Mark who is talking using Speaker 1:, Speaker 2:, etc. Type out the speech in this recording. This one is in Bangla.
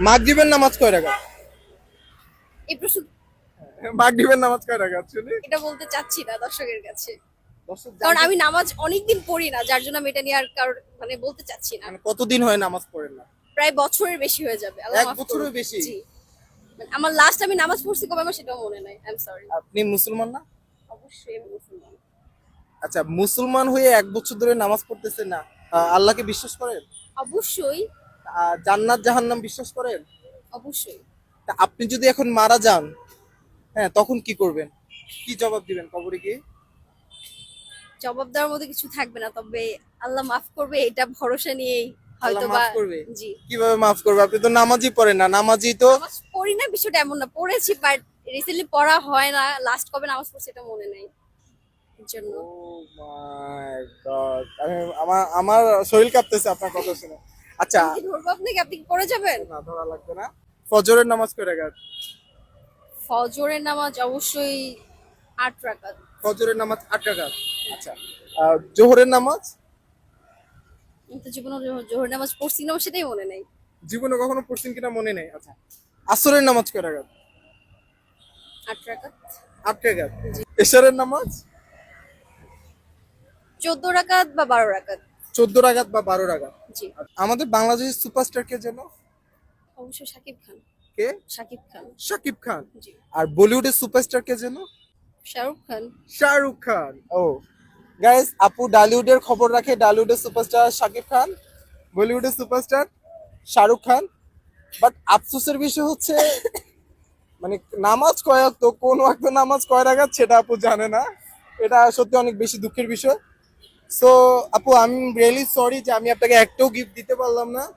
Speaker 1: মাগরিবের নামাজ কয় রাকাত?
Speaker 2: এই প্রশ্ন
Speaker 1: মাগরিবের নামাজ কয় রাকাত শুনি?
Speaker 2: এটা বলতে চাচ্ছি না দর্শকের কাছে,
Speaker 1: দর্শক
Speaker 2: কারণ
Speaker 1: জানতে-
Speaker 2: আমি নামাজ অনেকদিন পড়ি না, যার জন্য আমি এটা নিয়ে আর কারোর মানে বলতে চাচ্ছি না।
Speaker 1: মানে কতদিন হয় নামাজ পড়েন না?
Speaker 2: প্রায় বছরের বেশি হয়ে যাবে, আল্লাহ
Speaker 1: এক
Speaker 2: মাফ
Speaker 1: বছরের
Speaker 2: করুন।
Speaker 1: বেশি?
Speaker 2: জি, মানে আমার লাস্ট আমি নামাজ পড়ছি কবে আমার সেটাও মনে নাই, আই এম সরি।
Speaker 1: আপনি মুসলমান না?
Speaker 2: অবশ্যই আমি মুসলমান।
Speaker 1: আচ্ছা, মুসলমান হয়ে 1 বছর ধরে নামাজ পড়তেছেন না, আল্লাহকে বিশ্বাস করেন?
Speaker 2: অবশ্যই।
Speaker 1: জান্নাত জাহান্নাম বিশ্বাস করেন?
Speaker 2: অবশ্যই।
Speaker 1: তা আপনি যদি এখন মারা যান, হ্যাঁ, তখন কি করবেন? কি জবাব দিবেন কবরে গিয়ে?
Speaker 2: জবাব দেওয়ার মতো কিছু থাকবে না, তবে আল্লাহ মাফ করবে এটা ভরসা নিয়েই
Speaker 1: আল্লাহ
Speaker 2: হয়তো বা।
Speaker 1: মাফ করবে?
Speaker 2: জি।
Speaker 1: কিভাবে মাফ করবে? আপনি তো নামাজই পড়েন না। নামাজি তো
Speaker 2: নামাজ পড়ি না বিষয়টা এমন না, পড়েছি বাট রিসেন্টলি পড়া হয় না, লাস্ট কবে নামাজ পড়ছি এটা মনে নেই, এর জন্য।
Speaker 1: ও মাই গড, আমি আমার আমার শরীর কাঁপতেছে আপনার কথা শুনে। আচ্ছা,
Speaker 2: আমি কি ধরবো আপনাকে, আপনি কি পড়ে যাবেন?
Speaker 1: না ধরা লাগবে না। ফজরের নামাজ কয় রাকাত?
Speaker 2: ফজরের নামাজ অবশ্যই 8 রাকাত।
Speaker 1: ফজরের নামাজ 8 রাকাত। আচ্ছা, জোহরের নামাজ?
Speaker 2: আমি তো জীবনে জোহর নামাজ পড়ছি না, আমার সেটাই মনে নেই।
Speaker 1: জীবনে কখনো পড়ছেন কিনা মনে নেই। আচ্ছা, আসরের নামাজ কয় রাকাত?
Speaker 2: 8 রাকাত।
Speaker 1: 8 রাকাত। এশারের নামাজ?
Speaker 2: 14 রাকাত বা 12 রাকাত।
Speaker 1: 14 রাকাত বা 12 রাকাত।
Speaker 2: জি।
Speaker 1: আমাদের বাংলাদেশের সুপারস্টার কে যেন?
Speaker 2: অবশ্যই শাকিব খান।
Speaker 1: কে?
Speaker 2: শাকিব খান।
Speaker 1: শাকিব খান।
Speaker 2: জি।
Speaker 1: আর বলিউডের সুপারস্টার কে যেন?
Speaker 2: শাহরুখ খান।
Speaker 1: শাহরুখ খান। ও গাইস, আপু ডালিউডের খবর রাখে। ডালিউডের সুপারস্টার শাকিব খান, বলিউডের সুপারস্টার শাহরুখ খান। বাট আফসোসের বিষয় হচ্ছে মানে নামাজ কয় ওয়াক্ত, কোন ওয়াক্ত নামাজ কয় রাকাত সেটা আপু জানে না। এটা সত্যি অনেক বেশি দুঃখের বিষয়। সো আপু, আই এম রিয়েলি সরি যে আমি আপনাকে একটাও গিফট দিতে পারলাম না।